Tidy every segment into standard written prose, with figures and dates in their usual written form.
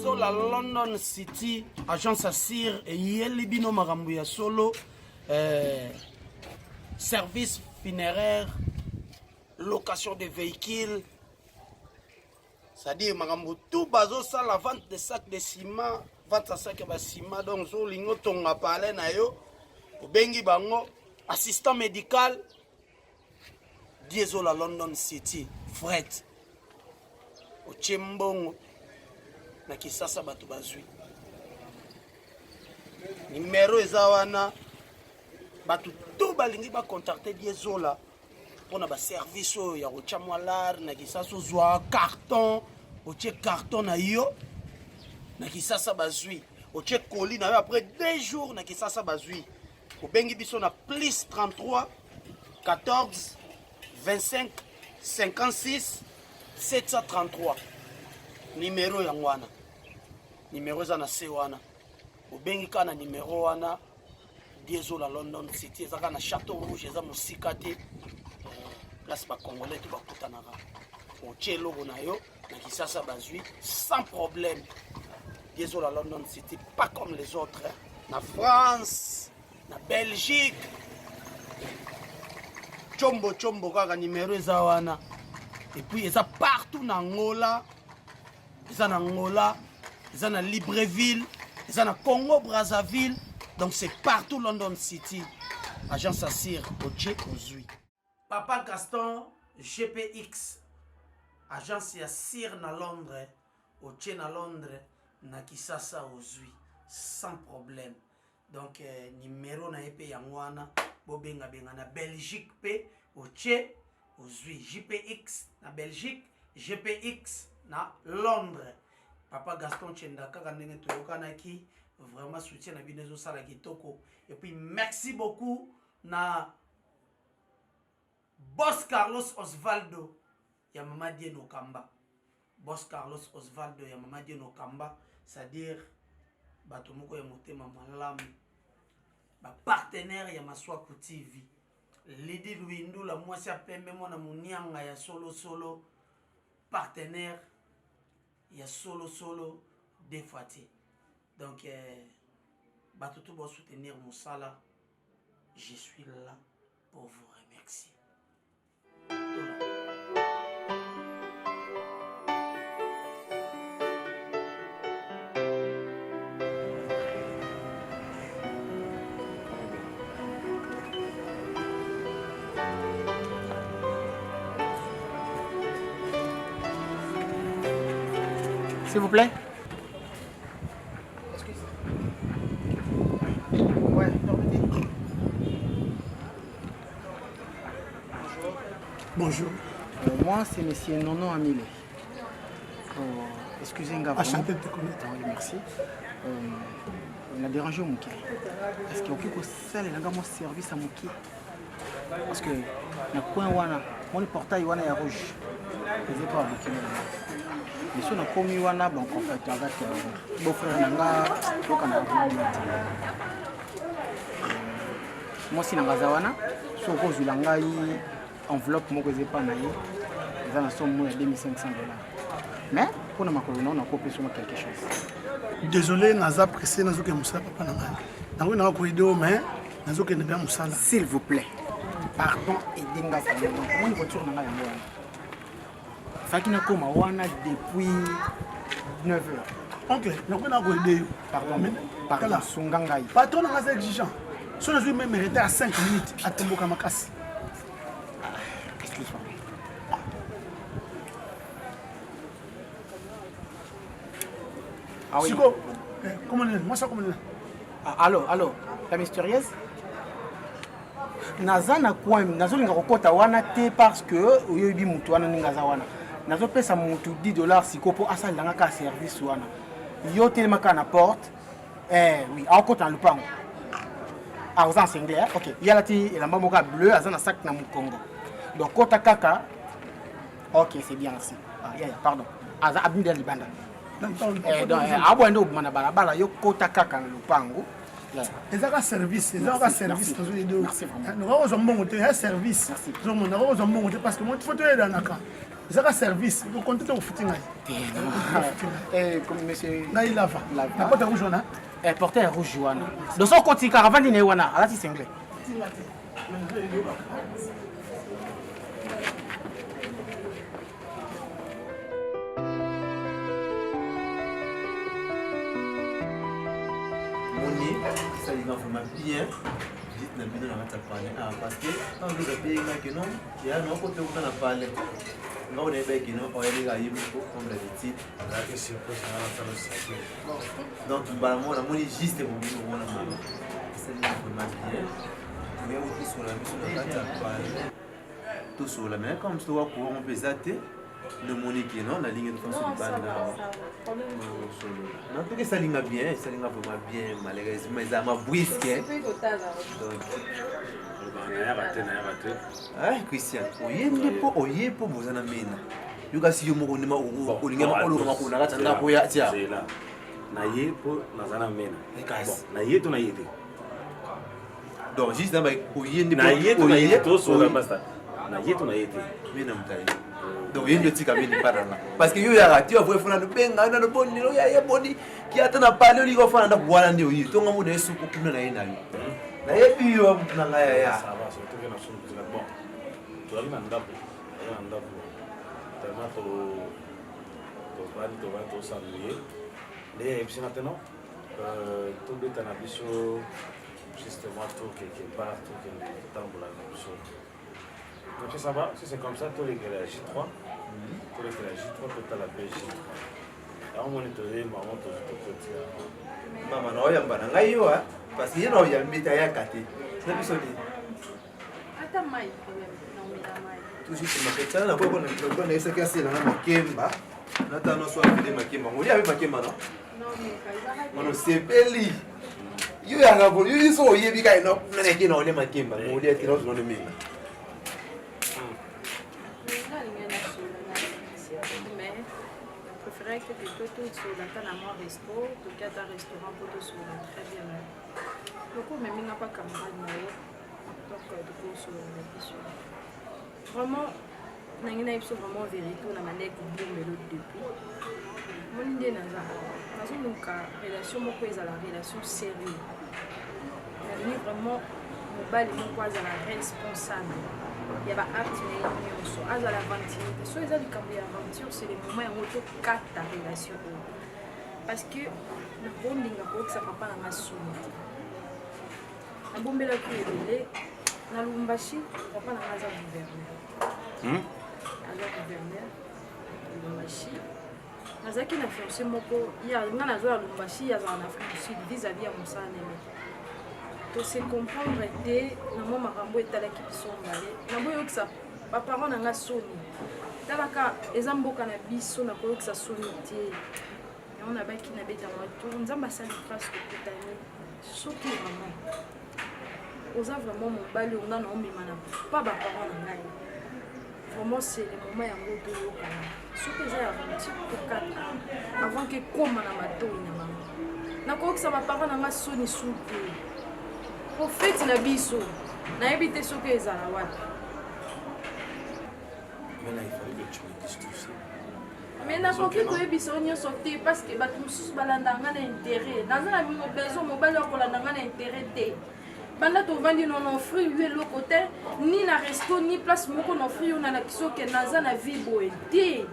Zola London City, agence Assir et Yelibino Marambuya Solo, service funéraire, location de véhicules. C'est-à-dire, Marambu, tout bazo ça, la vente de sacs de ciment, vente de sacs de ciment, donc, zo lingo tonga pale na yo, bengi bango, assistant médical, Zola London City, fret, au Tchembongo, na kisasa batu bazui. Numéro ezawana, batu tout balingi ba contacter Zola pour na ba service ya rocha moalar na kisasa zwa carton, au tche carton na yo, na kisasa bazui, au tche colis na yo après 2 jours na kisasa bazui. Au bengi biso na plus 33 14 25 56 733. Numéro yangwana. Numéro za na sewana. Obengi kana numéro wana Zola London City ezaka na Château Rouge eza musikate place ba congolais to bakutanaka. Otie logo na yo na kisasa bazui sans problème. Zola London City pas comme les autres. Na France, na Belgique. Chombo kaka numéro eza wana. Et puis eza partout na Angola. Eza na Angola, eza na Libreville, eza na Congo Brazzaville. Donc c'est partout London City. Agence Assir Oje Ozui. Papa Gaston GPX. Agence Assir na Londres. Oje na Londres na Kisasa Ozui. Sans problème. Donc numéro na épée yangwana. Bobenga benga na Belgique P. Oje Ozui. GPX na Belgique. GPX na Londres. Papa Gaston Chendaka kandenge toyokanaki vraiment soutien na binezo sala kitoko. Et puis merci beaucoup na Boss Carlos Osvaldo ya Mama Dieno Kamba. Boss Carlos Osvaldo ya Mama Dieno Kamba, c'est-à-dire bato moko ya motema malamu. Ba partenaire ya Maswaku TV. Lady Luindu la mwasi ya pembe mwana munianga ya solo partenaire. Il y a solo des fois. Donc, tout pour soutenir mon sala. Je suis là pour vous remercier. S'il vous plaît. Ouais, permettez. Bonjour. Moi, c'est monsieur Nono Amile. Excusez-moi. Enchanté de te connaître. Oui, merci. On a dérangé au Mouké. Est-ce qu'il y a aucun seul service à Mouké? Parce que dans le portail, il y a rouge. Je ne sais pas Mouké. Mais si on a commis wana bon en fait avec beau-frère nanga moi si nanga zawana so ko zulanga yi enveloppe moko zepa na yi za na somme ya $2500. Mais pour na makolo on a copié sur quelque chose. Désolé naza pressé nazo ke musala papa nanga. Nango na ko ideo mais nazo ke ndeba musala. S'il vous plaît. Pardon et dinga vraiment. Comment voiture nanga yango wana? Fakina koma wana depuis 9 heures. Ok, donc on a idée. Pardon, Sungangai. Patron n'a pas exigeant. Si on a même mérité à 5 minutes à Temboka Makasi. Excuse-moi. Ah oui. Chico, comment on est? Moi ça comment on est? Allô, la mystérieuse? Nazana quoi? Nazolinga kokota wana te parce que oyobi mutu wana ningaza wana. Nazo pesa mutu $10 sikopo asalanga ka service wana. Yo telema kana porte. Oui, akota lupango. Ah, aux anglais, OK. Yalati elamba moka bleu azana sac na mukongo. Donc kota kaka. OK, c'est bien aussi. Ah, pardon. Aza abinda libanda. Donc abwendo mana balabala yo kota kaka na lupango. Ils ont un service, ils ont un service. Nous avons un bon service. Nous avons un bon parce que moi, il faut te aider dans le cas. ezaka service okonte te kofuti ngai comme monsieur ngai lava na porte rouge wana porteur rouge wana donc so okoti caravane na ye wana alati sengle moni esalinga vraiment bien vite na bino na kati ya pale parce que ntango ezabengaki non ya nakote kuta na pale nga onayebaki non oyebeka ye moko comme d'habitude donc bala namoni juste mobili omona mama esalinga vraiment bien mais otosola biso na kati ya pale tosola mais comme towa courant mpe eza te nomoniki non nalingi tofaso libanda en tout cas esalinga bien esalinga vraiment bien malheureusement eza mabwiske Christian oyembi mpo oye mpo boza na mena yo kasi yo moko ndima olingama olongama kona kati ndako ya tia na ye mpo naza na mena na ye to na ye te donc juste naba oye ndi na ye to na ye tosola basta na ye to na ye te mena mutali donc yendo tika mini parana parce que yo ya rati avwe funa no benga na no boni no ya boni ki ata na pale oli ko fana ndaku wana ndio yi to ngamu na yesu ko kuna na ye na yo na ye biyo na ngaya ya ça va surtout que na sunu kuzila bon to ali na ndapo tellement to va to saluer les epsina teno to beta na biso justement to quelque part to que tambola na biso. Donc ça va, si c'est comme ça, tu les la J3, tu les la J3, tu as la J3. Alors on est allé, maman, tu as petit. Maman, non, il y a pas d'angaïo, parce qu'il y a un métaille à côté. C'est plus solide. Attends, maï, non, mais la maï. Tout juste, ma petite, on a pas de ce cassé dans la makemba. Nathan, on soit de makemba. On y avait makemba, non? Non, mais on sait peli. You are a boy, you saw you be kind of making all the makemba. On y est dans le mine. Que tu tout sur la table à mon resto, tu as un restaurant pour tout sur la très bien. Beaucoup mais il n'a pas camarade donc du coup sur la question. Vraiment, n'ayez pas vraiment vérité on a mané pour bien mais l'autre depuis. Mon idée n'a pas. Parce que donc relation moi quoi la relation sérieuse. Mais vraiment mon bal est quoi la responsable. Il y a des actes qui sont à l'aventure. Si vous avez des aventure, c'est le moment où vous avez ta relation. Parce que le bonding ça ne va pas dans ma soumite. Le bonding qui est relé, dans l'Umbashi, on va pas dans la gouverneur. La gouverneur, l'Umbashi. Dans la qui n'a fait aussi moko, il y a un azou à l'Umbashi, il y a un Afrique du Sud vis-à-vis à Moussa Neme. To se comprendre te na mo makambo etalaki biso ngale na boyo yokisa baparent na nga soni talaka eza mboka na biso na koyokisa soni te yango na baki na beta matour nzambe asali grâce kokutani soki maman oza vraiment mobali onga na omema na pa baparent na ngai vraiment c'est le moment yango toyokana soki eza ya aventure kokata avant ke koma na matoi na mama nakoyokisa baparent na nga soni su te au fait na biso na ebité soki ezala wapi Mais là il fallait que tu me dises tout ça. mais nakoki koyebisa nyonso te parce que bato mosusu balandanga na intérêt naza na besoin mobali akolandanga na intérêt te banda tovandi non offrir yo eloko te ni na resto ni place moko na offrir yo na lakisi oke naza na vie boye te.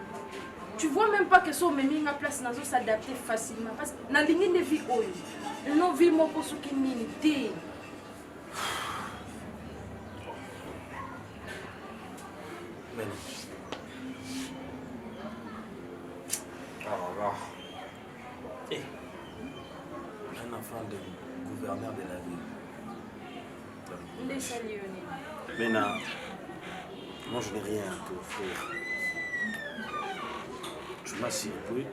Tu vois même pas que ça omemi nga place nazo s'adapter facilement parce que na lingi de vie oyo no vie moko soki nini te. Et un enfant de gouverneur de la ville. Maintenant, moi je n'ai rien à t'offrir. Tu m'as surpris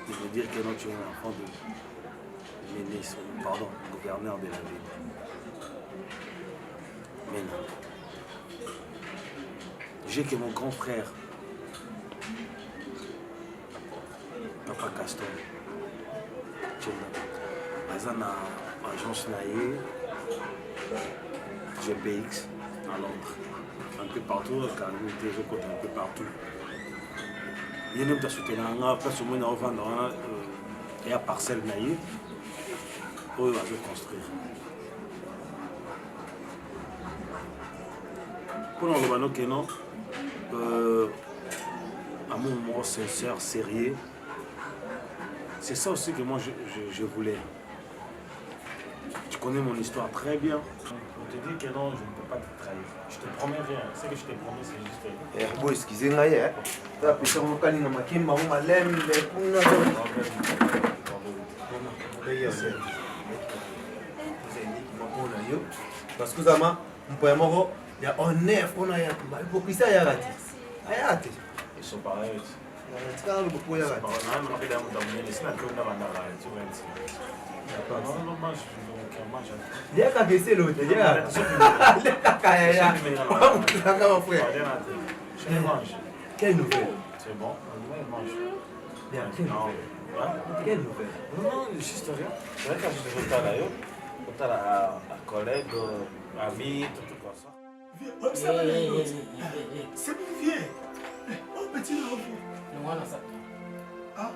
de me dire que non, tu es un enfant de ministre, pardon, gouverneur de la ville. Maintenant, j'ai que mon grand frère, Papa Castor, dans une agence GPX à Londres. un peu partout, quand on était un peu partout. Il y a des soutenir, place au moins on vend il y a parcelle naïe où il va construire. Pour nous, à mon moment sincère, sérieux, c'est ça aussi que moi je voulais. Tu connais mon histoire très bien. Je te dis que non, je ne peux pas te trahir. Je te promets rien. Ce que je te promets, c'est juste. Bon, excusez-moi, hein. La personne qui a dit que je parce que ça m'a il y a un nerf, on a l'hypocrisie, il y a raté. Ils sont pareils. Il y a qu'à baisser l'autre. Il y a quelle nouvelle? C'est bon, on mange. Bien, quelle nouvelle? Quelle nouvelle? Non, juste rien. C'est vrai que je suis là, un collègue, ami, tout ça. C'est mon vieux. Oh, petit là. Voilà ça. Ah.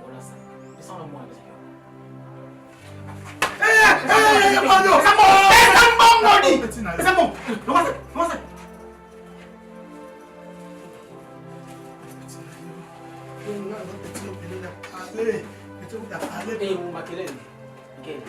Voilà ça. C'est ça le moins. C'est bon. Comment ça? Eh, mon maquillage. Quel?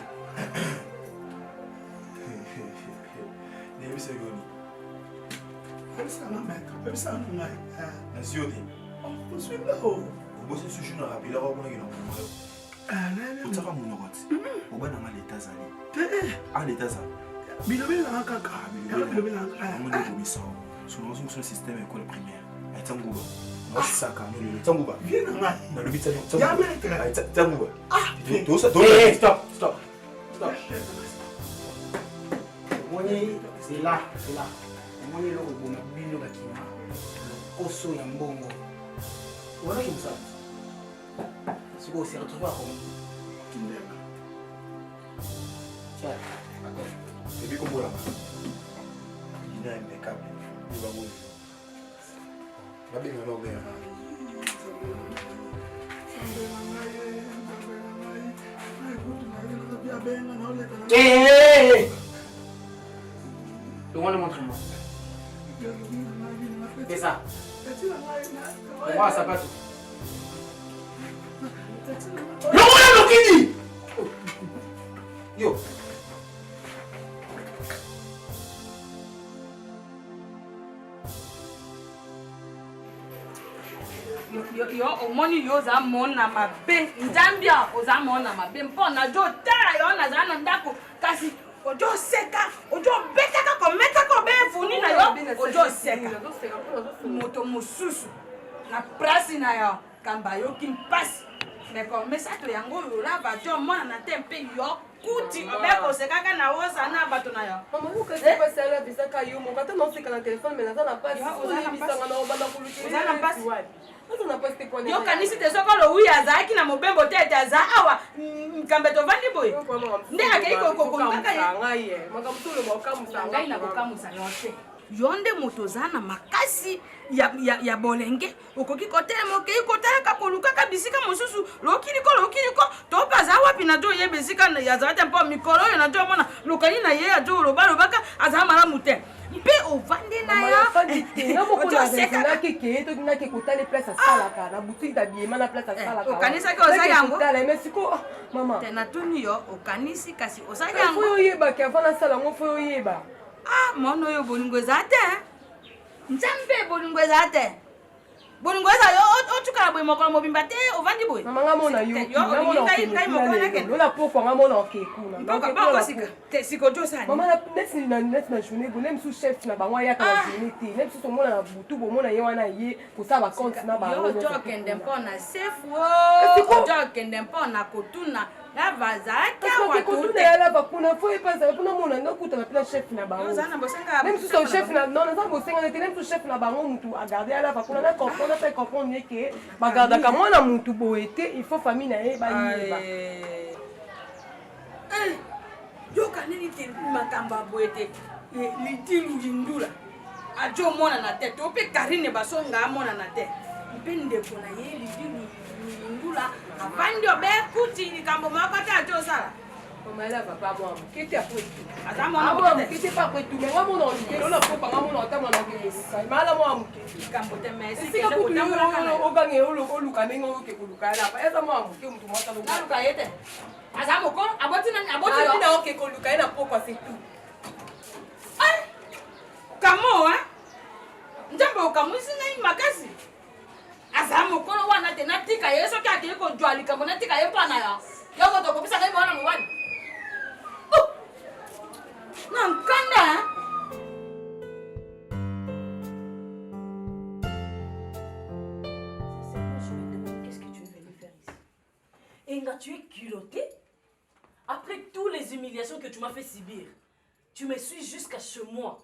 système école primaire. Stop. C'est là. Moi, je suis là. Voilà comme ça. C'est quoi, c'est retrouvé à comment? Tiens, attends. Et puis, comment là? Il y a un impeccable. Il va mourir. Va bien, alors, bien. Hé! Le montre-moi. C'est ça. Moi, ça passe. Yo. Yo omoni yo za mona mabe nzambia oza mona mabe mpona jo tara yo na za na ndako kasi ojo seka ojo betaka ko metaka be funi na yo ojo seka moto mususu na prasi na yo kamba yo kimpasi mais comme ça to yango yo la ba jo mona na tempe yo kuti obeko sekaka na wosa na bato na yo maman ko kasi pas ça la bisaka yo mon bato non c'est quand le téléphone mais na na pas oza na pasi yo kanisi te soko lo wi azaki na mobembo te aza awa kambe to vandi boy nde akei ko kaka ye makamtulo mokamusa ngai na kokamusa yote yonde moto za na makasi ya bolenge okoki kotela okei kotala ka koluka ka bisika mosusu lokiliko to paza wapi na jo ye bisika ya za te mpo mikolo yo na jo mona lokali na ye ya jo lobaka aza malamu te mpe ovande na yo tokinaki kotala place asalaka na boutique d'habillement na place asalaka okanisaki osali yango mais siko mama te natuni yo okanisi kasi osali yango fo oyebaki avant nasala yango fo oyeba mono oyo bolingo eza te nzambe bolingo eza te bolingo eza yo otukala boye mokolo mobimba te ovandi boye mama nga mona yola pokwa nga mona okekuna sikojo osali mama neti na journée bo nem su chef na bango ayaka na journée te nem su tomona na butu bomona ye wana ye kosala bacompte na bango ojo okende mpo na sefu ojo okende mpo na kotuna lava zaki awatute lava kuna fo epasa kuna mona ndakuta na pila chef na bango même si son chef na non naza bosenga nete même si chef na bango mutu agarde lava kuna na comprendre fait comprendre que bagarda ka mwana mutu boete il faut famille na ye ba yeba yo kanini te makamba boete litilu jindula ajo mona na tête ope Karine basonga mona na tête mpende kona ye lidimu ndula abandi obe kuti likambo makata ajo sala Maman papa moi qui t'es après ata mona qui t'es pas après tout mais moi mon oncle on a pas pas mon oncle mon oncle mala moi likambo te merci que je ko o gange o luka nengo ke ko luka la esa moi ke mtu mota luka luka yete asa moko aboti na o ke ko luka na poko c'est tout ai kamo njambo kamusi ngai makasi asa moko wana te natika yeso ke akile ko jwali kamo natika ye pana ya yo moto ko bisa ngai mwana mwani Nankana. Je me demande qu'est-ce que tu es venu faire ici. Inga, tu es culotté. Après toutes les humiliations que tu m'as fait subir, tu me suis jusqu'à chez moi.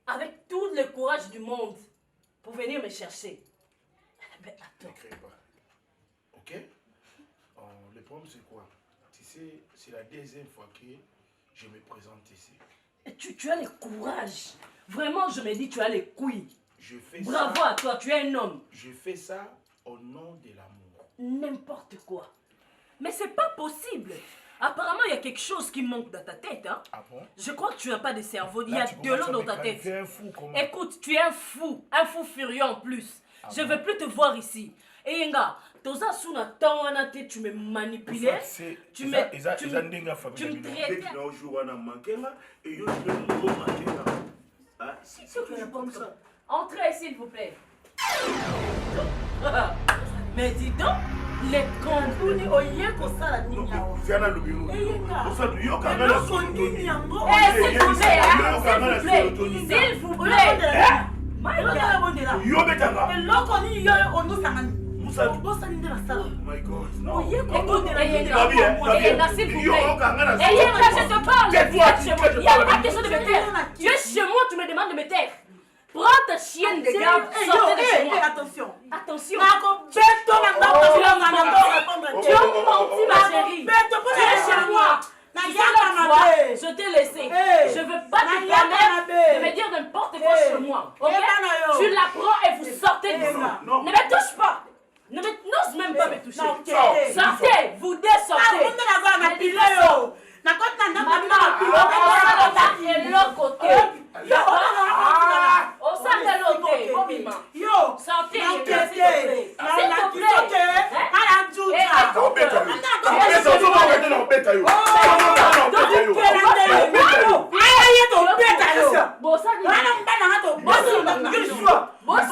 Avec tout le courage du monde pour venir me chercher. Mais attends. Ne crée pas. Ok? Le problème c'est quoi? Tu sais, c'est la deuxième fois que je me présente ici. Tu as le courage. Vraiment, je me dis, tu as les couilles. Je fais Bravo ça, à toi, tu es un homme. Je fais ça au nom de l'amour. N'importe quoi. Mais c'est pas possible. Apparemment, il y a quelque chose qui manque dans ta tête. Hein? Ah bon? Je crois que tu n'as pas de cerveau. Il y Là, a de l'eau dans ta tête. Tu es un fou, comment? Écoute, tu es un fou furieux en plus. Je ne veux plus te voir ici. Et Yenga, toza suna tawana te, tu me manipulais. Tu me traitais. Entrez s'il vous plaît. Mais dis donc, les compagnies oye kosala nini yawo. S'il vous plaît. Tu es chez moi, tu me demandes de me taire. Prends ta chienne de garde, sortez de chez moi. Attention. Attention. Tu as menti, ma chérie. Tu es chez moi. Je t'ai laissé. Je ne veux pas te permettre de me dire n'importe quoi chez moi. Ok? Tu la prends et vous sortez de moi. Ne me touche pas. N'ose même pas me toucher. Sortez. Vous deux sortez. L'autre côté. Au sein de l'autre. Sortez.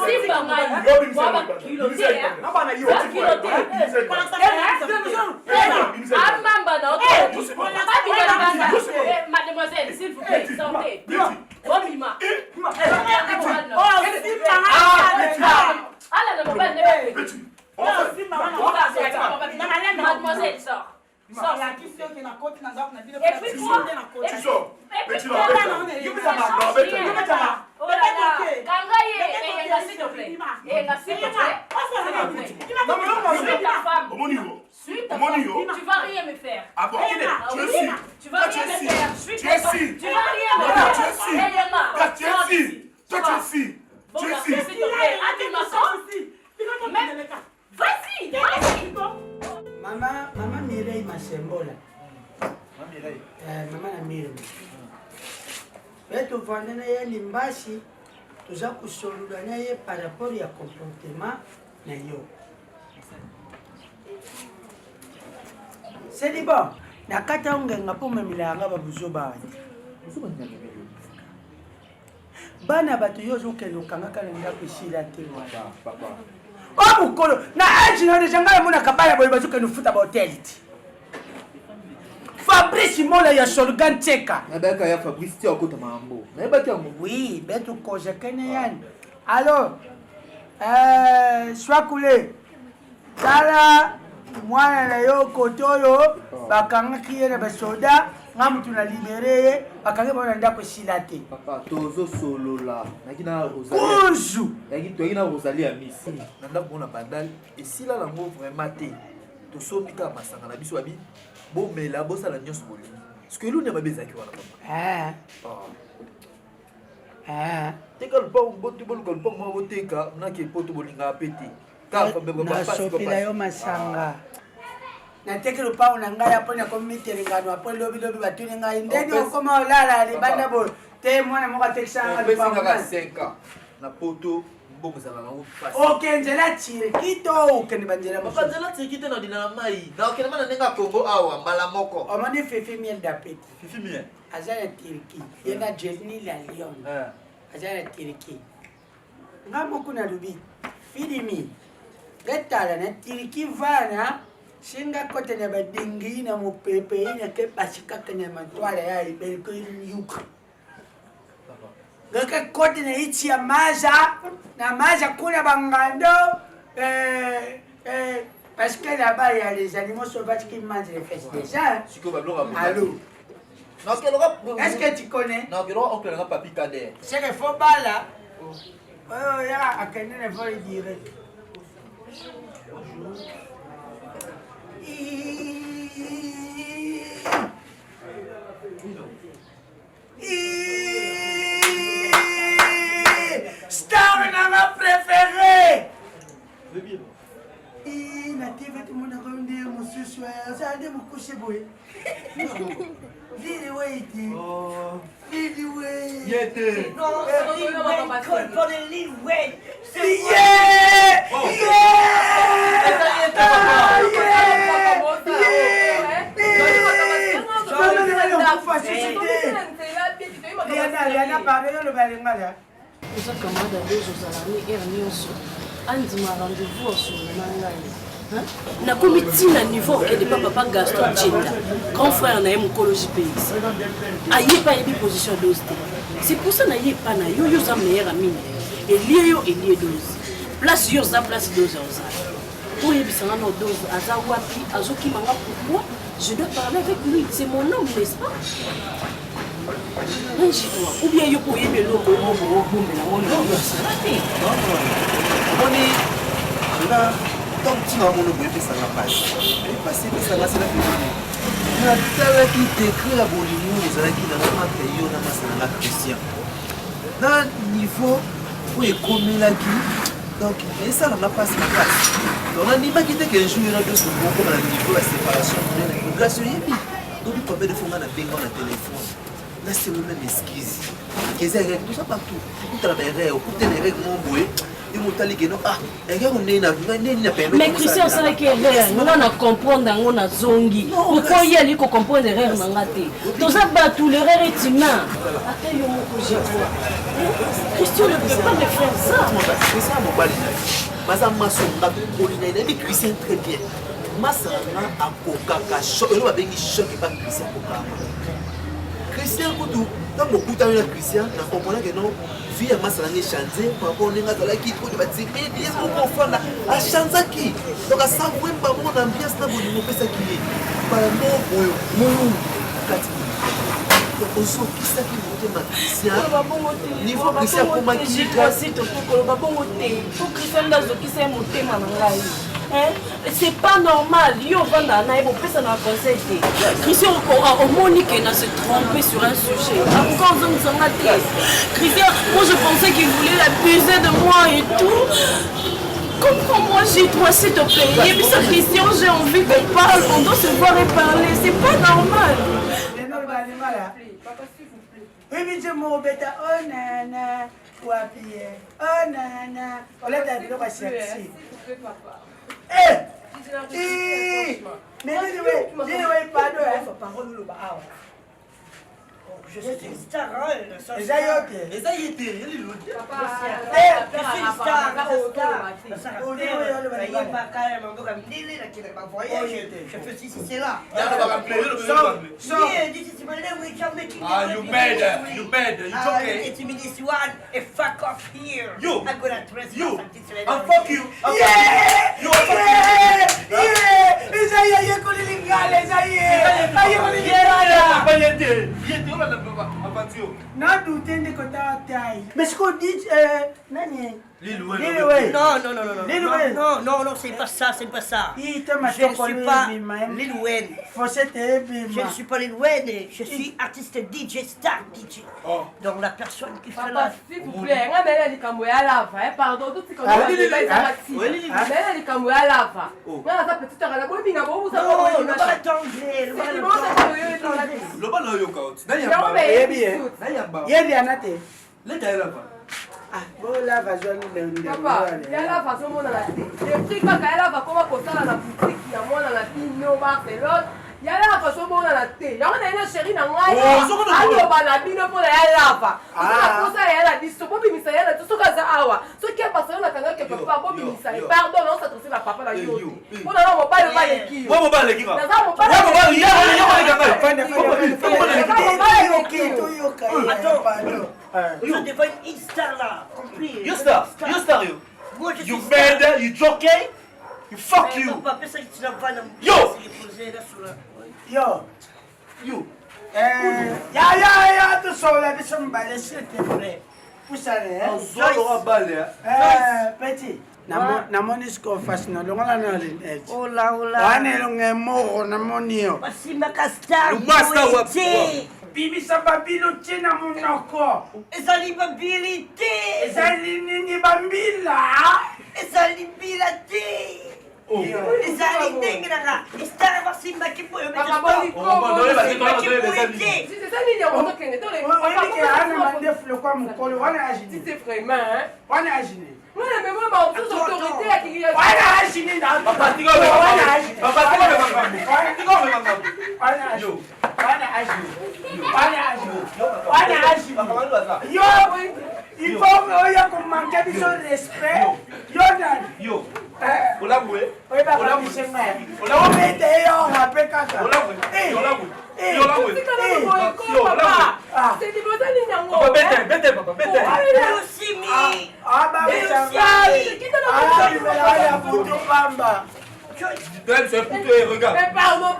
S'il te mademoiselle, s'il vous plaît, sortez. Mademoiselle, sors. Et puis quoi? Tu sors. Suis ta femme. Tu vas rien me faire. Tu vas rien me faire. Tu vas rien me faire. Tu es ici. Toi, tu es ici. Tu es ici. S'il te plaît, vas-y. Maman Mireille Masembola. Maman na Mireille. Beto vandana ya limbasi tuza kusolula na ye par rapport ya comportement na yo. C'est bon. Nakata ungenga poma milanga babuzo bani. Bana bato yo zo kendo kanga kala ndako shira te wala. Papa. Oh mukolo na aji na janga muna kabala boy bazuka nufuta ba hotel. Fabrice Mola ya Solgan Teka. Nabeka ya Fabrice ti okota mambo. Nabeka ngo. Oui, beto koja kene yani. Alors Swakule. Sala mwana na yo kotoyo bakanga kiye na basoda ngamu tuna libéré bakanga bana ndako silate. Papa tozo solola. Nakina Rosalie. Kuzu. Nakina Rosalie ya Missi. Nanda bona bandal et si là lango vraiment té. To somika masanga na biso abi. Bon mais la bossa la nyos boli. Parce que l'on ne m'a pas wana papa. Teka lupango botu boluka lupango mwa boteka naki poto bolinga pete. Kaka bebe ba pasi ko nasopela yo masanga nateki lupango na ngai apo nakomitelenkano apo lobilobi batuni ngai ndeni okoma olala libanda bo te mwana moko atekisanga lupango 5 ans na poto bokozala nango pasi. okenzela tiriki to okende banzela Papa nzela tiriki te na dina na mai. Na okende mana nenga Congo awa mbala moko. omoni fifi miel dapeti Fifi mien. aza na tiriki ye na jelini la lion aza na tiriki nga moko nalobi filimi getala na tiriki vana singa kote na badingi na mopepe na ke basi kaka na matwala ya ibelko yuka ngaka kote na ichi ya maza na maza kuna bangando parce que là-bas il y a les animaux sauvages qui mangent les fesses déjà. Allô. Est-ce que tu connais? Non, que l'on oncle n'a pas piqué d'air. C'est qu'il faut pas là. Oh, il y a quelqu'un qui va le dire. Star n'a préféré. Native tout le monde a rendu mon soir. Ça a été mon coucher boy. Lily Wade. Oh. Lily Wade. Yete. No, Lily Wade. Call for the Lily Wade. Yeah! Eza camarade à deux ozalani ere nyonso andima rendez-vous osolola na ngai nakomi ntina niveau okende pa papa Gaston Tchinda grand frère na ye mokolo JPX ayebi ayebi position dose te c'est pour ça naye epa na yo yo oza meilleur amine elie yo elie dose place yo oza place dose ozala po oyebisanga na dose aza wapi azokimanga pourquoi je dois parler avec lui c'est mon homme n'est-ce pas ou bien yo pour yebi eloko obombela ngolo osala te Moni, là, tant que tu vas mon objet, ça va passer. Passer, ça va, c'est la féminine. Na tala qui t'écrit la bolingo, les ala qui n'a pas payé, on a massé la Christian. Dans le niveau, où est comme la qui, donc, et ça, on n'a pas cette place. Donc, on n'a pas quitté qu'un jour, il y a deux secondes, comme à la niveau, la séparation. Grâce au Yébi, donc, il peut de fois, on a bien dans le téléphone. Là, c'est le même esquisse. Qu'est-ce que c'est tout ça partout. Tout à l'heure, tout à l'heure, mon boy. Mais Christian osala ki erreur nga na comprendre yango na zongi pourquoi ye ali kocomprendre erreur na nga te toza bato l'erreur est humain ata yo moko jekoa Christian ne peut pas me faire ça Christian mobali baza masonga kolina inayebi Christian très bien masanga akokaka choc elo babengi choc epa Christian kokama Christian kutu ntango okutami na Christian na comprendre que non vie à Massalange chanter par rapport à la qui trouve des bien pour confondre à chanter donc à savoir pas mon ambiance na bon niveau ça qui est par rapport mon oso kisa ki monte ma Christian niveau Christian pour ma qui toi si to ko ba bongo te to Christian ndazo kisa motema na ngai c'est pas normal yo vanda na ebo pesa na conseil te Christian au monique na se tromper sur un sujet encore on s'en a dit Christian moi je pensais qu'il voulait abuser de moi et tout comprends-moi j'ai toi s'il te plaît et puis ça Christian j'ai envie qu'on parle on doit se voir et parler c'est pas normal oui mais je m'en bêta oh nana wapi oh nana on l'a dit donc sexy mais dis-le pardon parole le bas je suis une star les ayote les loulous papa je suis une star je fais ci c'est là you mad it's okay it's me this one and fuck off here you I'm gonna dress you and fuck you yeah you are fucking is Mais ce qu'on dit, Nani? Non, c'est pas ça, c'est pas ça. Je ne suis pas Lil Wayne. Je ne suis pas Lil Wayne, je suis artiste DJ, star DJ. Donc la personne qui fait la... S'il vous plaît, on a les camouilles à lava, pardon, tout ce qu'on a dit, c'est actif. On a les camouilles à lava. On a ta petite heure à la boîte, mais vous savez, on va attendre. Papa, il y a la façon dont on a la tête. Les prix, quand il y a la façon dont on a la boutique, il y a moi dans la fille, no Barcelone. Il y a la façon dont on a la tête. Il y a une chérie dans moi. Allô, Banabino pour la lava. Ça, il y a la dit, Bobi Missa, il y a tout ce que ça a. Ce qui est passé, on a canal que papa, Bobi Missa, pardon, on s'est trouvé la papa la yo. On a mon père, le bail qui. Mon père, le qui. Je deviens une star là, compris? You star, you. Moi, je suis You bad, you joking, you fuck you. Papa, ça, tu n'as pas Yo. Ya, tu sors là, tu sors là, s'il te plaît. Vous savez, petit. Na moni sko fascina lo ngala na lin edge. Hola. Wane lo ngemo na monio. Basima kastar. Bibi sa babilo tina munoko. Ezali babilité. Ezali nini bambila. Ezali bilati. Ezali dengra. Estar basima ki po yo. Si c'est ça l'idée, on doit que nous si c'est vraiment, hein? Moi, la mémoire m'a toute autorité à qui il faut qu'on manque de respect. Yo. Mais pardon,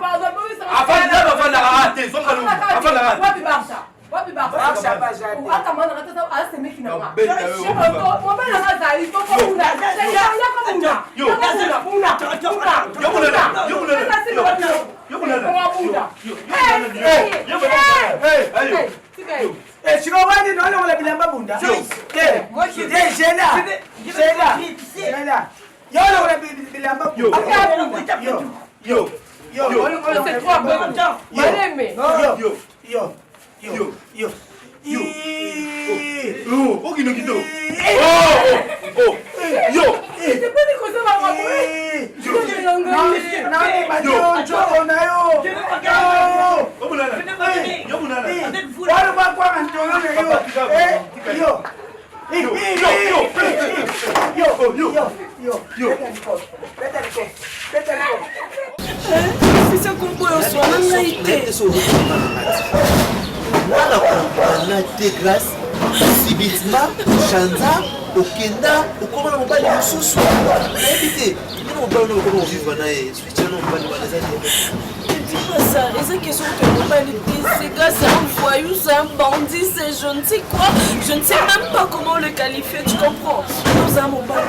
grâce Sibitma, Chanza, Okenda, Okoma mobali mususu. Évitez. Nous on parle comment vivre na spirituellement on parle les années. Dis pas ça, et cette question que mobali c'est gars c'est un voyou, c'est un bandit, c'est je ne sais quoi, je ne sais même pas comment le qualifier, tu comprends? Nous avons mobali.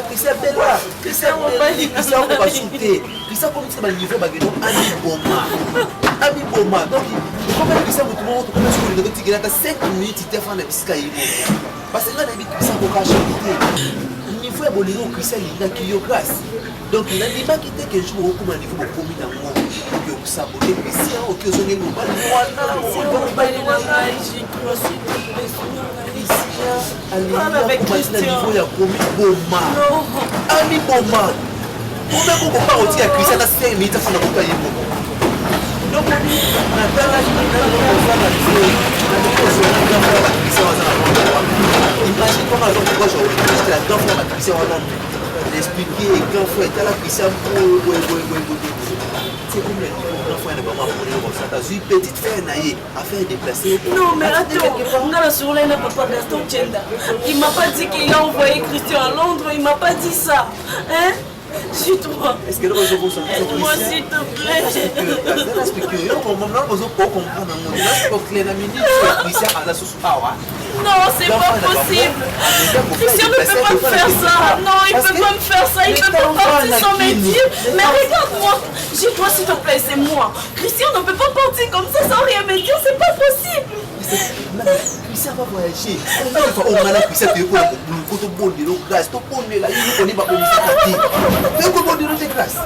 Christian Bella, Christian on va shooter. Christian comme ça niveau bageno Ami Boma. Donc comment Christian tout le monde comment sur le petit gars 5 minutes il te fait na bisika yibo. Parce que là na bitu Christian ko ka shooter. Niveau ya bolero Christian il a kiyo grâce. Donc il a dit pas quitter que je vous recommande niveau pour commis dans moi. Que vous saboter Christian au que zongo ba wana. Avec Christian niveau ya commis Boma. Ami Boma. Comment vous pas aussi à Christian à 5 minutes afin de pas yibo. Donc on a imagine comment on peut jouer la danse la Christian expliquer grand frère la Christian c'est comme les enfants ne vont pas pour ça t'as une petite fille naïe à faire déplacer. Non mais attends, on a la sur là papa Gaston Tchenda. Il m'a pas dit qu'il a envoyé Christian à Londres, il m'a pas dit ça. Hein? Suis-toi. Est-ce que vous avez ça? Moi, s'il te plaît. Non, c'est pas possible. Christian ne peut pas me faire ça. Non, il peut pas me faire ça. Il peut pas partir sans me dire. Mais regarde-moi. Dis-toi, s'il te plaît, c'est moi. Christian ne peut pas partir comme ça sans rien me dire. C'est pas possible. Christian va voyager. On a la Christian qui est pour le bon de l'eau glace. Tout le monde est là. Il est pas bon de l'eau glace.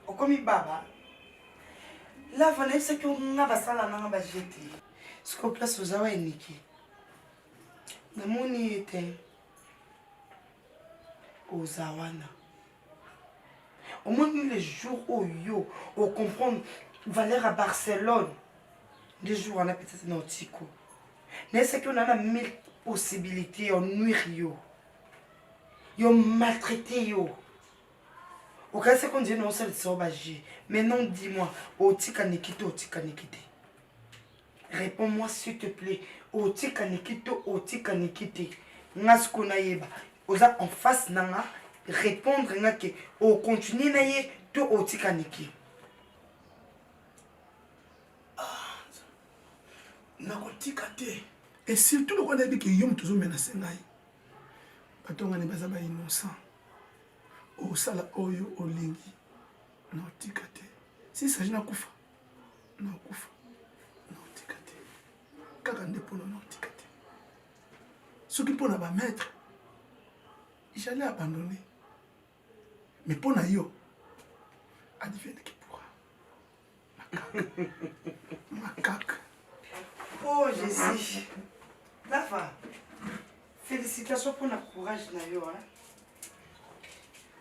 Okomi baba la vana c'est que on a basala na ba jeté ce qu'on place aux awa eniki na moni était aux awana au moins les jours où yo on comprend valeur à Barcelone des jours on a peut-être nautico mais c'est qu'on a la mille possibilités en nuire yo maltraité yo. Au cas où dit non, c'est le sauvage. Mais non, dis-moi, Otika Nikito, Otika Nikite. Réponds-moi s'il te plaît. Otika Nikito, Otika Nikite. Naskuna yeba. Oza en face nanga. Répondre nga ke. O continue na ye to Otika Niki. Nakotika te. Et surtout le roi dit que yom toujours menacé ngai. Batonga ne baza ba innocent. Au sala oyo olingi na otika te si s'agit na kufa na kufa na otika te kaka nde mpona na otika te soki mpona bamaître j'allais abandonner mais mpona yo advienne qui pourra makaka oh Jésus Lava félicitations pour le courage na yo hein.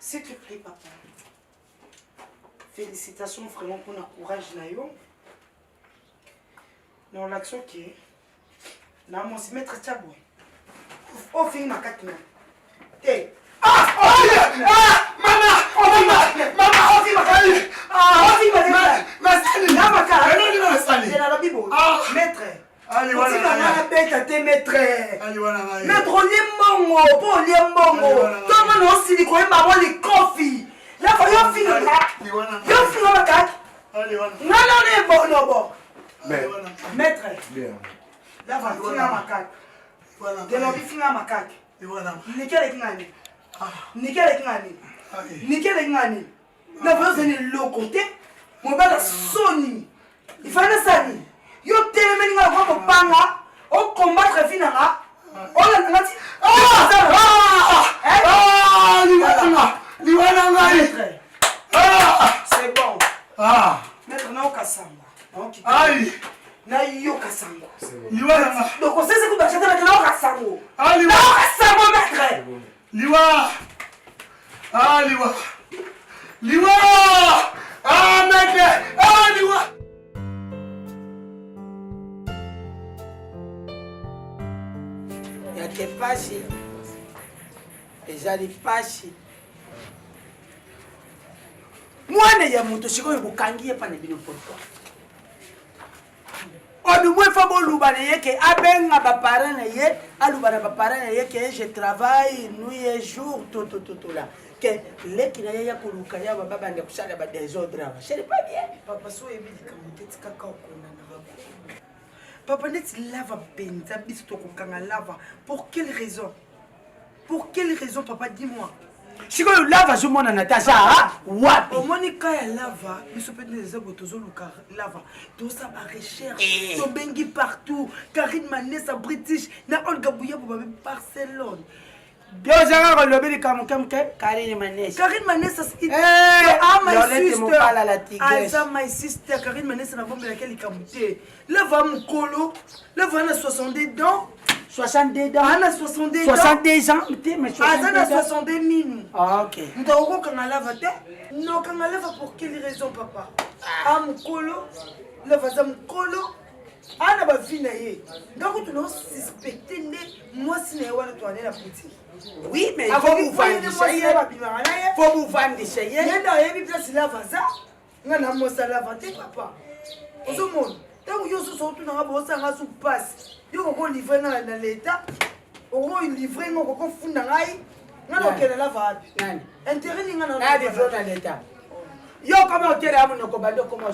S'il te plaît, papa. Félicitations vraiment pour le courage. Dans l'action qui est. Là, moi, c'est maître Tchabou. Oh, fille, ma carte. Hey! Ah! Maman! Oh, fille, ma carte! Oh, fille, ma carte! Maître! Allez, voilà, bête, maître. Maître, on est mongo, pour on est mongo. Tout le monde aussi, il croit que les coffee. Là, il faut finir. Il faut finir la carte. Non, bon. Maître, là, il faut finir ma carte. Il faut finir ma carte. Nickel est gagné. Là, vous avez le côté. Mon bas de Sony. Il faut aller ça. Yo télémeni nga kwa panga o combattre finanga o la ngati c'est bon maître na okasamba aïe na yo kasamba donc on sait ce que tu as fait na okasango na okasango maître liwa maître liwa. Que passe ezali passe mwana ya moto sikoyo bokangi ye pana bino pourquoi odumwe fa boluba na ye ke abenga ba parents na ye aluba na ba parents na ye ke je travaille nuit et jour tout là que leki na ye ya koluka ya baba bande kusala ba désordre ava c'est pas bien papa so yebi dikamuteti kaka okona na baba. Papa net lava benza biso kokanga lava. Pour quelle raison? Pour quelle raison papa dis-moi? Si que lava je mona Natacha wapi? Au monika ya lava, biso peut des abotozo luka lava. Tout ça ba recherche, to bengi partout. Karine Manessa British na Olga Bouya pour Barcelone. Yo janga lobi di kamukemke Karine Manessa. Karine Manessa my sister Karine Manessa na bombe laquelle ikamute. Le va mukolo, le va na 62 dents. 62 dents. Ana 62 dents. 62 ans, mais 62 ans. 62 000. Ah OK. Ndoko kana lava te? Non, kana lava pour quelle raison papa? Ah mukolo, le va za mukolo. Ana ba vina ye. Donc tu n'as suspecté moi si ne wana to aller la petite. Oui, mais il faut vous vendre des chayes. Faut vous vendre des chayes. Il y a des place là vaza. nga na mosala vante papa ozomona ntango yo susu otunanga bosanga su pasi yo kokolivre nga na leta okolivre nga okokofunda ngai nga na okende lava wapi intérêt ninga na livre na leta yo kama okele ya monoko bandi okoma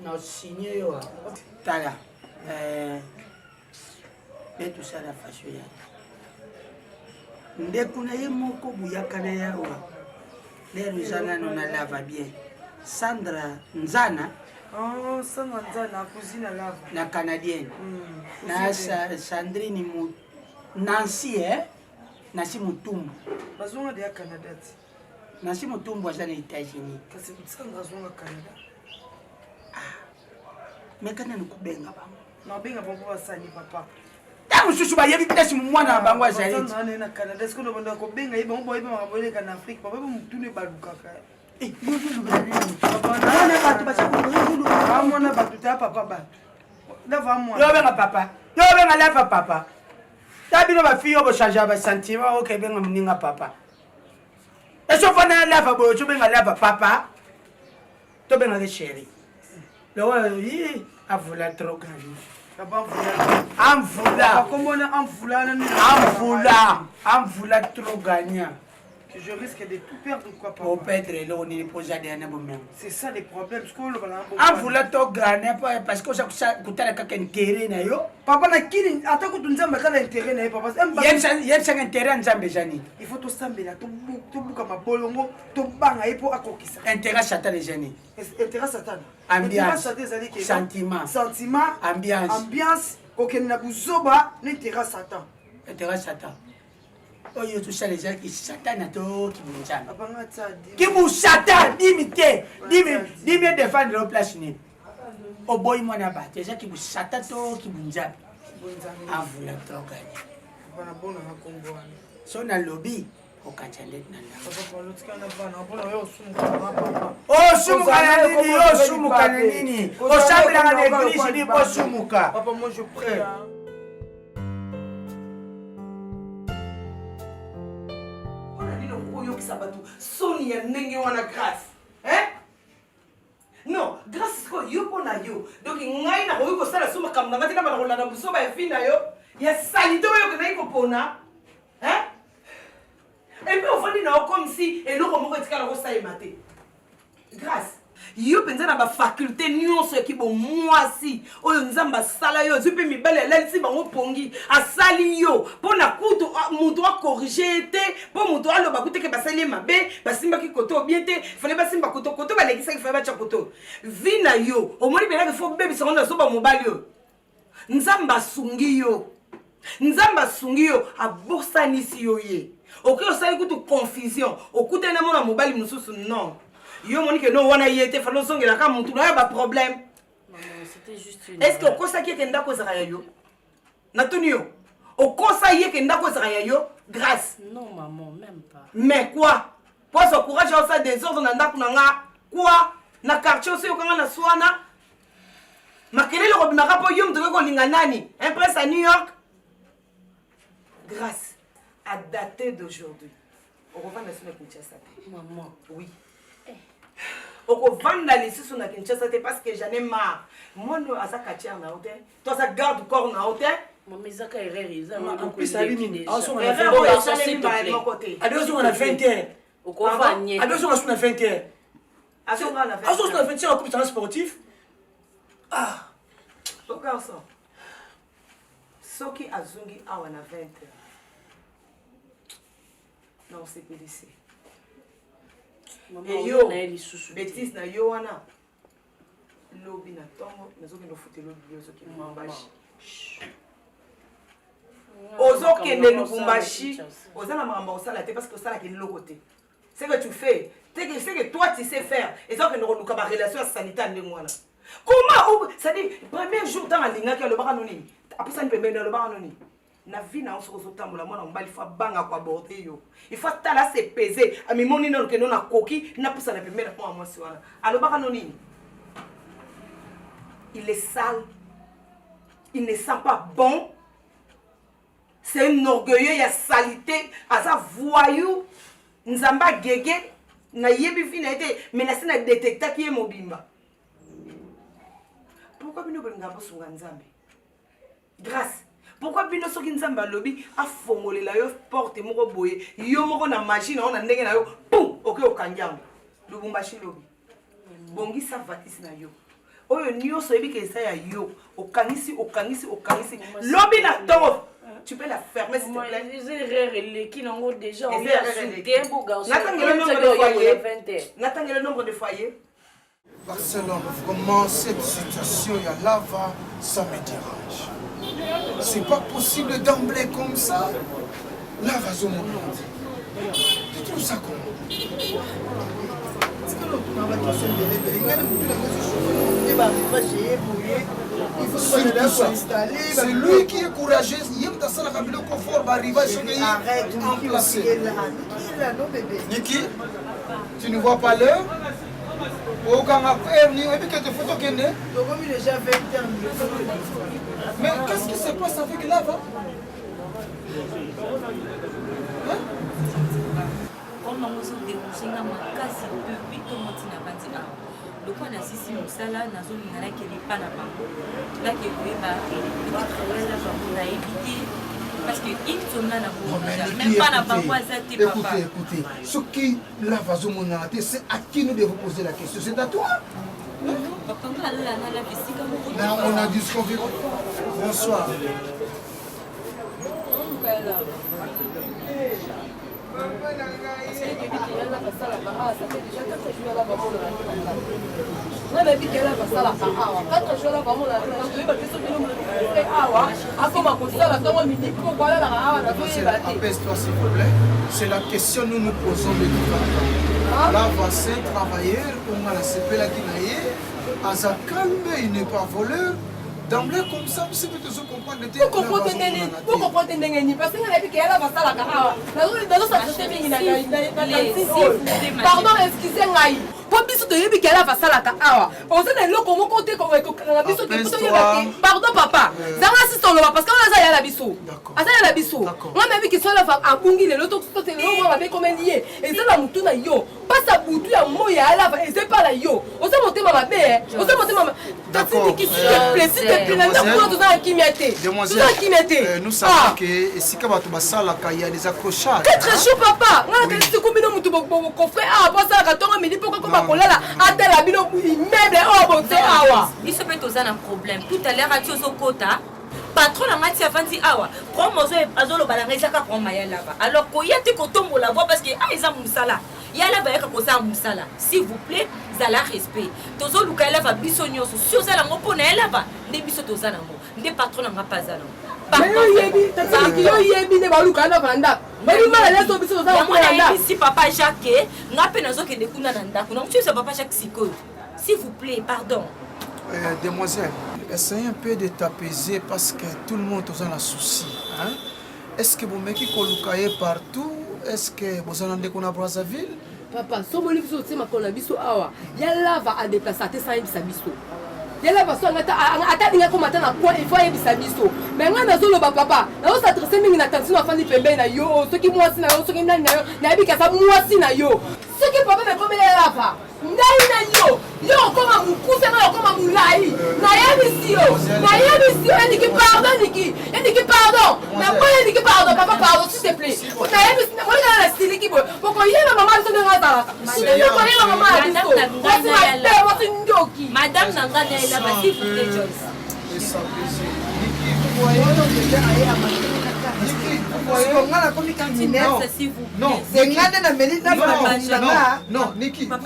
na osigne yo tala betusala fasio ya ndeko na ye moko buyaka na yawa lero eza nano na lava bien Sandra Nzana Sandra Nzana cousine lava na canadienne na Sandrine Nancy Nancy Mutumbu bazonga de Canada Nancy Mutumbu aza na États-Unis kasi Sandra zonga Canada mekana nikubenga bango na benga bango basani papa mosusu bayebi place mwana na bango azali na Canada est-ce que nous banda ko benga yiba mo boyeba maboleka na Afrique papa mutune balukaka mwana bato ta papa bato lava mwana yo benga papa yo benga lava papa tabino bafille yo bochange ba sentiment oke benga mninga papa eso fana lava boyo to benga lava papa to benga le chéri lo yi avula trop grand Amvula trop gagnant. Je risque de tout perdre ou quoi pas. Au perdre là on est posé derrière nous-mêmes. C'est ça les problèmes parce que le bala. Amvula trop gagnant parce que ça coûtera quelqu'un intérêt na yo. Papa na kini ata ko tunzamba kala intérêt na yo papa. Yem sang intérêt nzambe jani. Il faut to sambela to buka mabolongo to banga ipo akokisa. Intérêt satan jani. Intérêt satan. Ambiance. Sentiment. Ambiance. Ambiance. Aucun na buzoba l'intérêt satan. Intérêt satan. Oh yo tout ça les gens qui satan na to qui bunjana. Abanga tsa Qui vous satan limité. Dimi défendre la place ni. O boy mwana ba. Les gens qui vous satan to qui bunjana. Avula to gagner. Bana bona na Kongo. So na lobby okachandet na la. Papa lotika na bana bona yo sumuka papa. Oh sumuka nini yo sumuka nini? O sabela na l'église ni bo sumuka. Papa moi je prie. Sonia ndenge wana grâce non grâce ko yo pona yo donc ngai na ko sala suma kam na matina bana ko la buso ba fina yo ya salito yo ko nai ko pona et puis on fait na comme si et loko moko etikala ko sa emate grâce yo penza na ba faculté nyonso ki bo mwasi oyo nzamba sala yo zupe mibale lelisi bango pongi asali yo pona kutu mutu a corriger te po mutu alo ba kuteke basali mabe basimba ki koto bien te fallait basimba koto ba lekisa ki fallait ba chakoto vina yo omoni bela ke fo bebe seconde so ba mobali yo nzamba sungi yo abosanisi yo ye oki osali kutu confusion okute na mona mobali mususu non yo monique no wana yete falo songela ka mutu na ba problème. Maman, c'était juste une. Est-ce que okosa ki kenda ko zara yo? Na tunio. Okosa ye kenda ko zara yo grâce. Non maman, même pas. Mais quoi? Quoi ce courage ça désordre na ndako na nga? Quoi? Na quartier aussi okanga na swana? Makelele ko bimaka po yo mtoko ko linga nani? Impresse à New York? Grâce à dater d'aujourd'hui. On revient dans ce Kinshasa. Maman, oui. Oko vanda lisusu na Kinshasa te parce que j'en ai marre. Moi no asa katia na hôtel. Toi ça garde corps na hôtel. Maman zaka erreur za en plus ali nini? Aso na s'il te plaît. Adozo na 20h. Oko vanye. Adozo na 20h. Aso na 20h. Aso na 20h en compétition sportif. Ah. Au garçon. Soki azungi awa na 20h. Non, c'est PDC. Et yo, bêtise na yo wana. Lobi na tongo, nazoki no fute lobi yo soki Lubumbashi. Ozo kende Lubumbashi, oza na maramba osala te parce que osala kende lokote. C'est que tu fais, c'est que toi tu sais faire. Et ça que nous avons une relation sanitaire ndenge wana. Comment ça dit premier jour dans la ligne que le baka noni. Après ça ne peut pas le baka noni. Na vie na oso tambola mwana mbali fa banga kwa border yo il faut tala se peser ami moni non que non na koki na poussa na pembe na kwa mwasi wana alobaka noni il est sale il ne sent pas bon c'est un orgueilleux ya salité asa voyou nzamba gege na yebi fina été menacé na détecta qui est mobimba pourquoi bino bolinga bosunga nzambe grâce pourquoi bino soki nzambe alobi afongolela yo porte moko boye yo moko na machine ona ndenge na yo pum oke okanjango lubumbashi lobi bongisa vatisi na yo oyo nyonso yebi ke eza ya yo okangisi lobi na ntongo tu peux la fermer s'il te plaît. Les erreurs qui n'ont déjà le nombre de foyers. Barcelone, vraiment cette situation, il y a lava, ça me dérange. C'est pas possible d'emblée comme ça. Lava zo mon monde. Tu trouves ça comment? C'est lui qui est courageux. Il aime dans ça la le confort va arriver sur les emplacés. Niki, tu ne vois pas l'heure? Mais qu'est-ce qui se passe avec Lava? Comme on se dérange, on a cassé depuis comment tu n'as pas dit. Donc on a ici au salon, on a zone qui n'est pas là-bas. Là qui est on a évité parce que ils sont là même pas la papa écoutez, ce qui Lava Zomonate, c'est à qui nous devons poser la question? C'est à toi? Non, on a discuté. Bonsoir. Apaise-toi s'il vous plaît. C'est la question que nous nous posons de tout le temps. Là, c'est un travailleur, on a la CP là qui n'a pas calme, il n'est pas voleur. D'emblée comme ça, vous savez tous comprendre le terme. Vous comprenez parce que pardon, excusez-moi. Pour biso to yebi kala va salaka awa. On sait le comment côté comme biso to pardon papa. Zanga si solo parce que on a ya la biso. Asa ya la biso. Moi même qui soit la fa abungi le loto to te lo va comme lié. Et ça la mutu na yo. Pas sa butu ya moya la va et c'est pas la yo. On sait monter ma bébé. On sait monter ma tati qui se plaît s'il te plaît na ko to za qui mette. Nous savons que si ka bato basala ka ya des accrochages. Très chaud papa. On a que ce combien mutu ko frère ah pas ça ka tonga midi pourquoi kolala atela bino immeuble oh bonté awa biso pe toza na problème tout à l'heure ati ozo kota patron na ngati avandi awa promozo azolo balanga ezaka kwa maya lava alors koya te kotombola voix parce que ah eza musala ya lava yaka kosa musala s'il vous plaît zala respect tozo luka lava biso nyonso si ozala ngo pona ya lava nde biso toza nango nde patron na nga pazala yo yebi ne baluka na vanda bali mala leso biso za ko na ici papa Jacques ngape nazo ke dekuna na ndako donc tu sais papa Jacques siko s'il vous plaît pardon demoiselle essayez un peu de t'apaiser parce que tout le monde a un souci hein est-ce que vous meki kolukaye partout est-ce que vous en ndeko na Brazzaville papa so boli biso tsema ko na biso awa ya lava a déplacer te sa yebisa biso yela baso ata dinga ko matana quoi il faut yebisa biso mais nga nazoloba papa na osa tresse mingi na tantino afandi pembe na yo soki mwasi na yo soki nani na yo na yebika sa mwasi na yo soki papa me komela lava ndai na yo koma mukuse na koma mulai na yebisi yo endiki pardon mais moi endiki pardon papa pardon s'il te plaît na yebisi na moi na style ki boy poko yeba mama so nga zala si tu connais la mama madame Nangana est là-bas, s'il vous plaît, Joyce. Non, Niki, Lava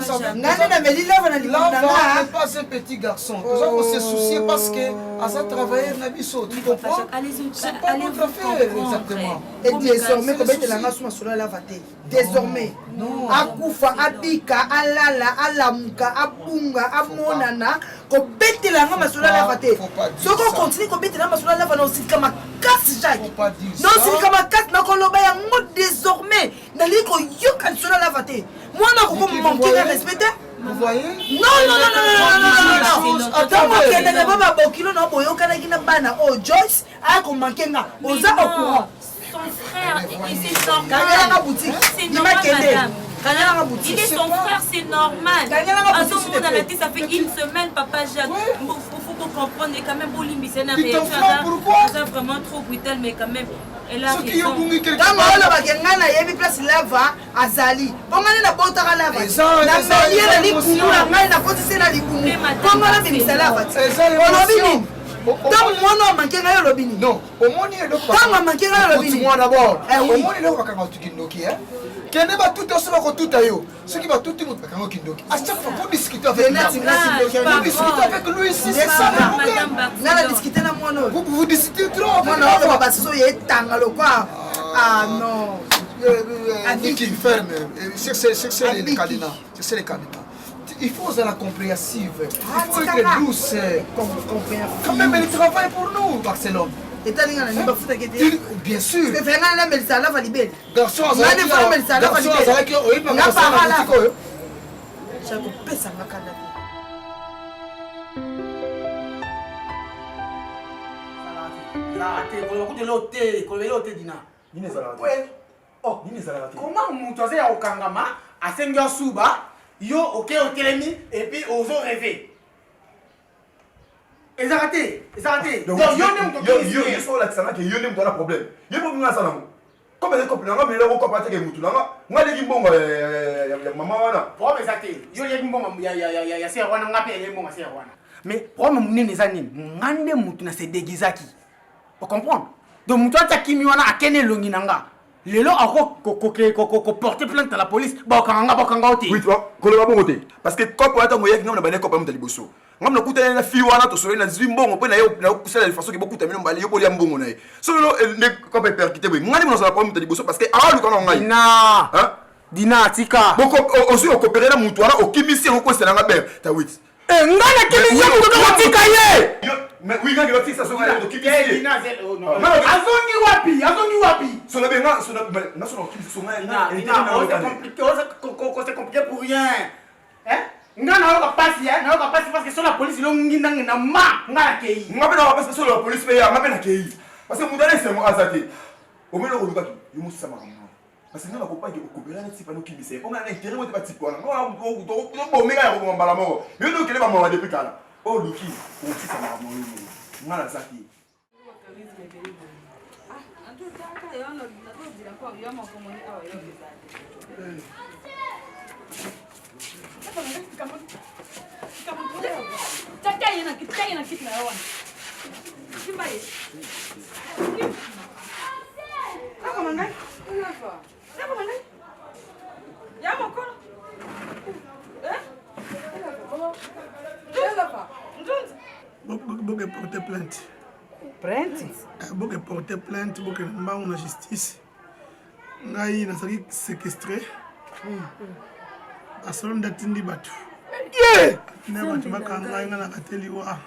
n'est pas un petit garçon. On s'est soucié parce que à ça travailler Nabiso, tu comprends? C'est pas notre affaire exactement. Et désormais, comment tu l'as mis sur la lavate? Désormais, Akufa, Abika, Alala, Alamuka, Abunga, Amonana, qu'on bête la main sur la lavate. Ce qu'on continue, qu'on bête la main sur la lavate, non, c'est comme un casse, Jacques. Non, c'est comme un casse, non, qu'on l'obéit un mot désormais. Dans les gros yokan sur la lavate. Moi, on a manqué de respecter. Vous voyez? Non. Attends, moi, qui est pas bokilo, non, boyo, kanagina bana, oh, Joyce, a qu'on manqué na, osa au courant. Son frère, et c'est normal. C'est normal, madame. Il est son frère, c'est normal. Ça fait une semaine, papa Jacques. comprendre, mais quand même, Bolimbi, c'est une Tu t'en réaction. fous, pourquoi? C'est vraiment trop brutal, mais quand même, elle a Ce qui est raison. bungi quelque ntango part. olobaka ngai nayebi place lava azali bongani nabotaka lava Eza nameli ye na likungu émotion. na ngai nakotisi na likungu bongo nabimisa lava ti Eza olobi émotion. nini ntango mwana omanke ngai olobi nini Non, omoni eloko ntango amanke ngai olobi nini moi d'abord. oui. Omoni eloko bakanga tukindoki hein. Kende batuta oso bakotuta yo. Soki batuti moto bakanga kindoki. À chaque fois vous discutez avec lui. Vous discutez avec lui ici, c'est ça le problème. ngai na discute na mwana oyo Vous discutez trop. mwana oloba basusu oyo etanga lokwa ah non Niki, ferme. Cherchez les cadenas. Cherchez les cadenas. Il faut la compréhensive. Il faut être douce. Quand même, elle travaille pour nous, Barcelone. etalinga na nimba futa kete Bien sûr. ke fenga na melisa lava libeli Garçon, ngani fa melisa lava libeli na para la chako pesa makanda Comment moto aza ya kokangama asengi asuba yo oke otelemi epuis ozo rêve ezaka te donc yo nde moto solakisanga ke yo nde moto ana problème ye mpo minga asalango comme eza couple nanga mele okopa teke mutu nanga nga leki mbongo ya mama wana problème eza te yo leki mbongo ya ser wana nga mpe eleki mbongo ya ser wana mais problème monene eza nini nga nde motu na se déguisaki ocomprendre donc motu atiakimi wana akende elongi na nga lelo akoporte plainte à la police bakanga ote oui koloba bongo te parce que kope wana ntango oyaki ngamna bane kope amuta liboso ngamna kutana na fi wana tosololi na zwi mbongo mpe na ye nakosala façon ke bokuta mino mbali yo bolia mbongo na ye soki no nde kope perkite boye ngani monosala po amuta liboso parce que awaluka na ngai dina tika ozwi okopere na mutu wana okimisi yango kosela nga bere tawit nga nakimisi ya mutu okotika ye oui nga ngelo tisa songa ndo kipisi azongi wapi sona benga sona na sona kipisi songa c'est compliqué pour rien hein nga nayoka pasi parce que so la police ilongi ndange na ma nga nakei nga mpe nayoka pasi so la police mpe ya nga mpe nakei parce que mutu ana esengo aza te omeli okolukaki yo mosisa makambo parce que nga nakopaki okopela na tipa nokimisa ye onga na intere mote batipa wana ngabomeka ya koboma mbala moko yo nde okele bamama depuis kala oluki okosisa makambo oyo nga naza te boke porter plainte boke porter plainte boke mbango na justice ngai nazalaki séquestré Barcelone ndatindi bato nde bato bakanga ngai nga nakate liwa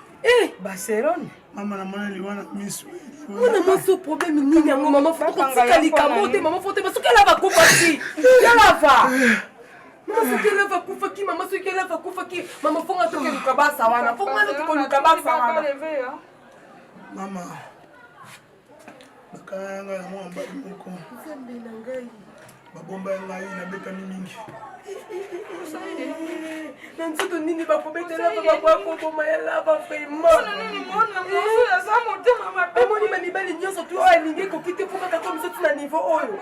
Barcelone mama namona liwa na miso wana mwasi problème nini yango mama fokotika likambo te mama fote soki elava akufaki elava mama soki elava akufaki mama soki elava akufaki mama fonga tokeluka basa wana fonga tokoluka basa wana mama bakanga ngai na mwa mbali moko babomba ya ngai nabetami mingi na nzoto nini bakobetela bakoboma ya lava vrementemoni bamibali nyonso tu oyo alingi ekoki te mpo kaka ko misoti na niveau oyo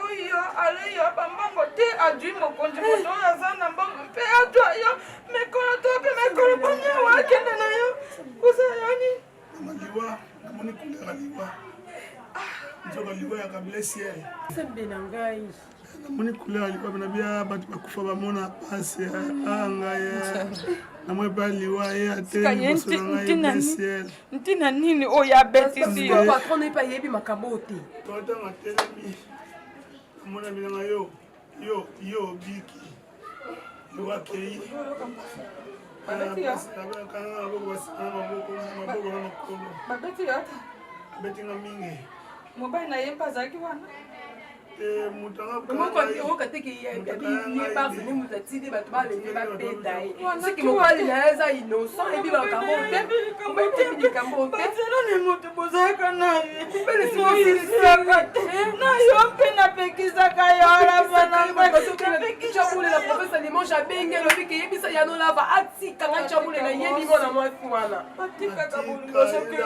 aleyo bambongo te adwi mokonzi moto oyo aza na mbongo mpe adwa yo mekolo tope mekolo bonyewa akende na yo kusayoni liwa namoni kulera liwa nzoka liwa ya kablesiere sembe na ngai namoni couleur liwa bana bia bato bakufa bamona pasi ngai namoni mpe liwa ye ntina nini oyo abetisi yo patron epe ayebi makambo te totanga telemi namona bilanga yo biki yo akei abetinga mingi mobali na ye mpe azalaki wana okateki mutu atindi bato balenge bapeta ye soki mobali na ye aza innocent ebi makambo te obetebi likambo te bazelone moto bozalaka naye na yo mpe napekisaka yo alavanapekisaka profesa limon ange abengi alobi ke yebisa yano lava atikanga ncambule na yebi mwana mwasi wana atikaka bolingo soki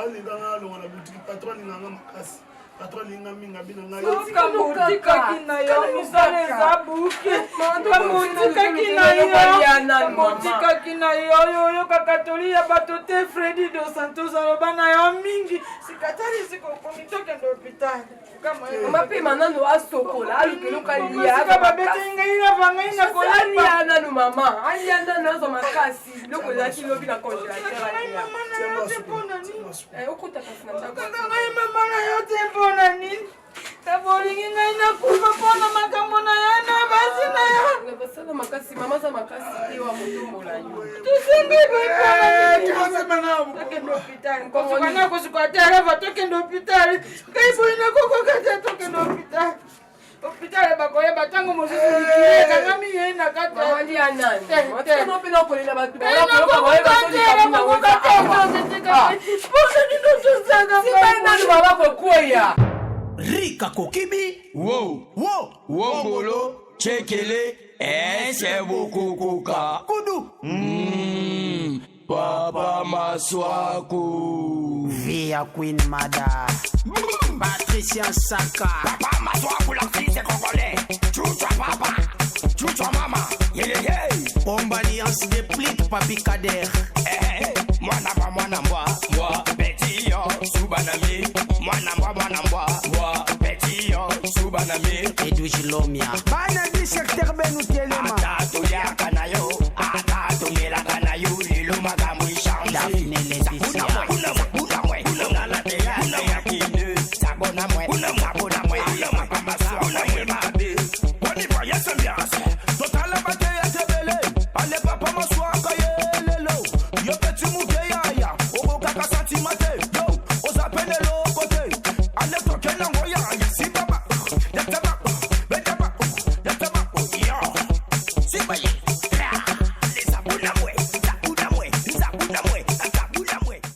alinganga alonga na butiki patron alinganga makasi patron alinga minga bina ngai motikaki na yo mosala eza buke motikaki na yo oyo kakatoli ya bato te Fredi dos Santos aloba na yo mingi sikatali sikokomi tokende hôpital mama mpe manano asokola alukeluka liababete ngai na bangai na kolia nanu mama alia nanu azwa makasi biloko ezalaki lobi na congélateur okuta kasi na ndako ngai mama na yo te mpona nini bolingi ngai nakufa mpona makambo na yo na basi na yo basala makasi mama aza makasi te wa motombola yo tosengai boitokende hôpital kofukana kosuka te alava tokende hôpital ngai boyina kokoka te tokende hôpital hôpital bakoyeba ntango mosusu likile kangami ye na katiaaakokwea Rika Kokibi, Wombolo, Chekele, Sebukukuka, Kudu, Papa Maswaku, Via Queen Mada, Patricia Saka, Papa Maswaku, la fille de Congolais, Choucha Papa, Choucha Mama, Bomba Alliance des Pliques, Papi Kader, Mwana moi, petit yo, Subanami, Mwana moi, petit yo, Subanami, Edwige Lomia, Bana di secteur Benu Telema, Atato ya kanayo, Atato mela kanayo, Lilo magamu ishangi, Daphne Laetitia, Una